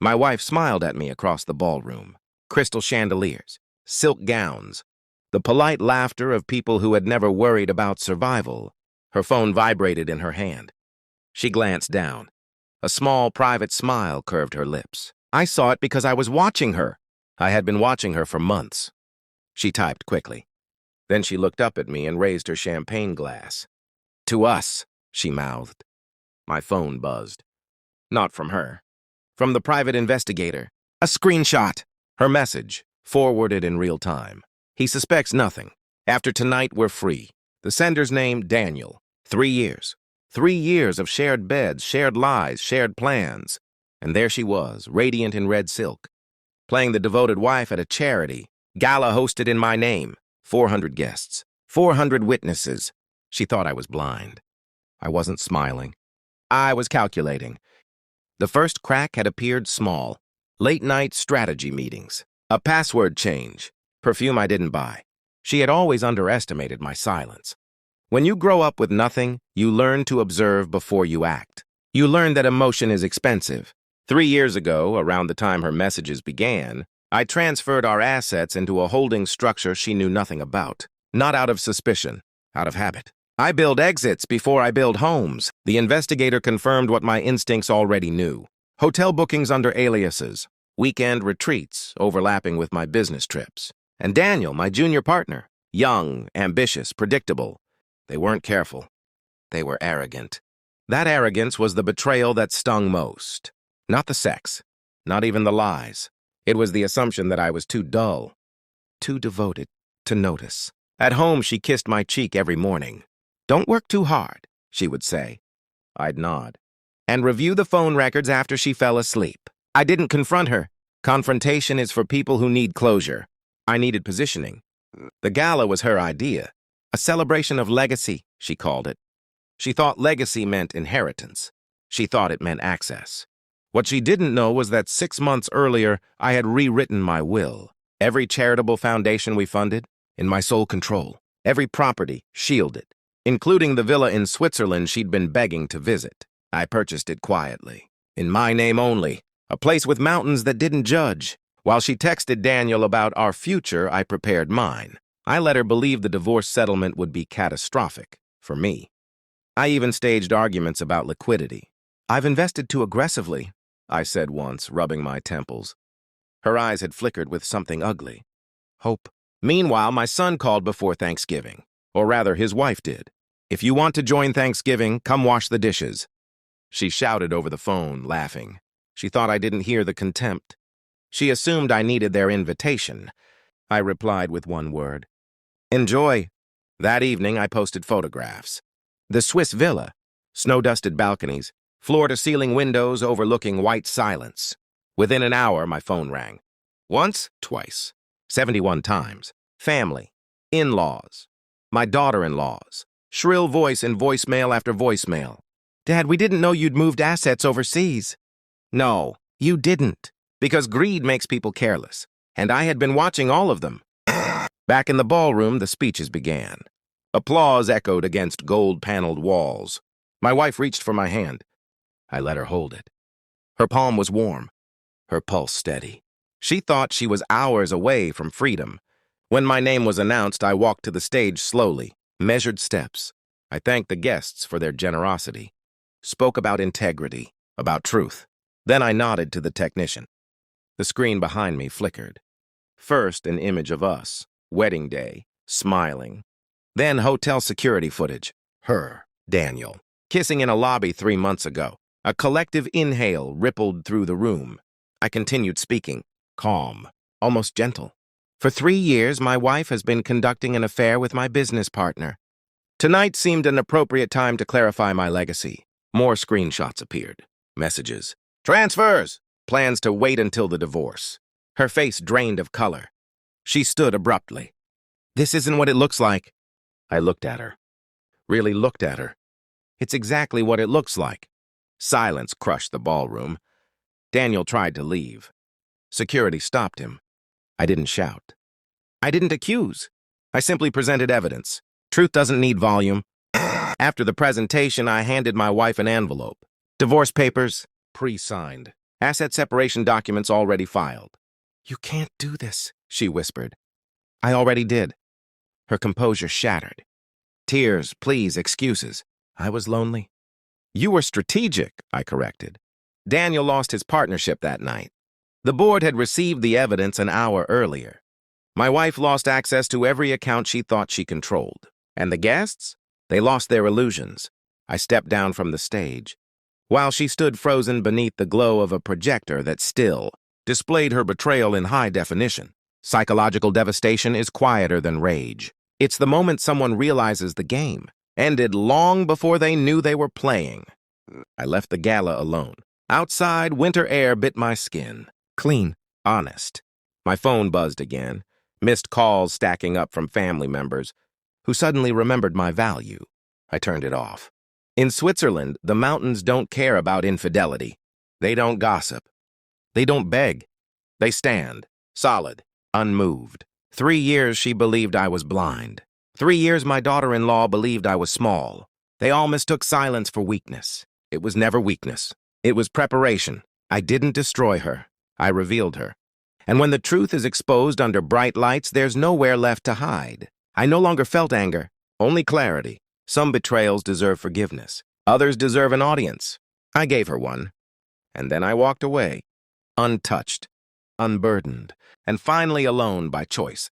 My wife smiled at me across the ballroom. Crystal chandeliers, silk gowns, the polite laughter of people who had never worried about survival. Her phone vibrated in her hand. She glanced down. A small, private smile curved her lips. I saw it because I was watching her. I had been watching her for months. She typed quickly. Then she looked up at me and raised her champagne glass. "To us," she mouthed. My phone buzzed. Not from her. From the private investigator. A screenshot. Her message, forwarded in real time. He suspects nothing. After tonight, we're free. The sender's name, Daniel. 3 years. 3 years of shared beds, shared lies, shared plans. And there she was, radiant in red silk, playing the devoted wife at a charity. Gala hosted in my name. 400 guests. 400 witnesses. She thought I was blind. I wasn't smiling. I was calculating. The first crack had appeared small. Late-night strategy meetings. A password change. Perfume I didn't buy. She had always underestimated my silence. When you grow up with nothing, you learn to observe before you act. You learn that emotion is expensive. 3 years ago, around the time her messages began, I transferred our assets into a holding structure she knew nothing about. Not out of suspicion, out of habit. I build exits before I build homes. The investigator confirmed what my instincts already knew. Hotel bookings under aliases, weekend retreats overlapping with my business trips. And Daniel, my junior partner, young, ambitious, predictable. They weren't careful. They were arrogant. That arrogance was the betrayal that stung most. Not the sex, not even the lies. It was the assumption that I was too dull, too devoted to notice. At home, she kissed my cheek every morning. "Don't work too hard," she would say. I'd nod. And review the phone records after she fell asleep. I didn't confront her. Confrontation is for people who need closure. I needed positioning. The gala was her idea. A celebration of legacy, she called it. She thought legacy meant inheritance. She thought it meant access. What she didn't know was that 6 months earlier, I had rewritten my will. Every charitable foundation we funded, in my sole control. Every property, shielded. Including the villa in Switzerland she'd been begging to visit. I purchased it quietly. In my name only. A place with mountains that didn't judge. While she texted Daniel about our future, I prepared mine. I let her believe the divorce settlement would be catastrophic. For me. I even staged arguments about liquidity. "I've invested too aggressively," I said once, rubbing my temples. Her eyes had flickered with something ugly. Hope. Meanwhile, my son called before Thanksgiving. Or rather, his wife did. "If you want to join Thanksgiving, come wash the dishes." She shouted over the phone, laughing. She thought I didn't hear the contempt. She assumed I needed their invitation. I replied with one word. "Enjoy." That evening, I posted photographs. The Swiss villa, snow-dusted balconies, floor-to-ceiling windows overlooking white silence. Within an hour, my phone rang. Once, twice, 71 times. Family, in-laws, my daughter-in-laws, shrill voice in voicemail after voicemail. "Dad, we didn't know you'd moved assets overseas." No, you didn't, because greed makes people careless, and I had been watching all of them. Back in the ballroom, the speeches began. Applause echoed against gold-paneled walls. My wife reached for my hand. I let her hold it. Her palm was warm, her pulse steady. She thought she was hours away from freedom. When my name was announced, I walked to the stage slowly, measured steps. I thanked the guests for their generosity, spoke about integrity, about truth. Then I nodded to the technician. The screen behind me flickered. First, an image of us, wedding day, smiling. Then hotel security footage. Her, Daniel, kissing in a lobby 3 months ago. A collective inhale rippled through the room. I continued speaking, calm, almost gentle. "For 3 years, my wife has been conducting an affair with my business partner. Tonight seemed an appropriate time to clarify my legacy." More screenshots appeared. Messages. "Transfers!" Plans to wait until the divorce. Her face drained of color. She stood abruptly. "This isn't what it looks like." I looked at her. Really looked at her. It's exactly what it looks like. Silence crushed the ballroom. Daniel tried to leave. Security stopped him. I didn't shout. I didn't accuse. I simply presented evidence. Truth doesn't need volume. After the presentation, I handed my wife an envelope. Divorce papers, pre-signed. Asset separation documents already filed. You can't do this, she whispered. I already did. Her composure shattered. Tears, pleas, excuses. I was lonely. You were strategic, I corrected. Daniel lost his partnership that night. The board had received the evidence an hour earlier. My wife lost access to every account she thought she controlled. And the guests? They lost their illusions. I stepped down from the stage, while she stood frozen beneath the glow of a projector that still displayed her betrayal in high definition. Psychological devastation is quieter than rage. It's the moment someone realizes the game ended long before they knew they were playing. I left the gala alone. Outside, winter air bit my skin. Clean, honest. My phone buzzed again, missed calls stacking up from family members who suddenly remembered my value. I turned it off. In Switzerland, the mountains don't care about infidelity. They don't gossip. They don't beg. They stand, solid, unmoved. 3 years she believed I was blind. 3 years my daughter-in-law believed I was small. They all mistook silence for weakness. It was never weakness. It was preparation. I didn't destroy her. I revealed her. And when the truth is exposed under bright lights, there's nowhere left to hide. I no longer felt anger, only clarity. Some betrayals deserve forgiveness. Others deserve an audience. I gave her one. And then I walked away, untouched, unburdened, and finally alone by choice.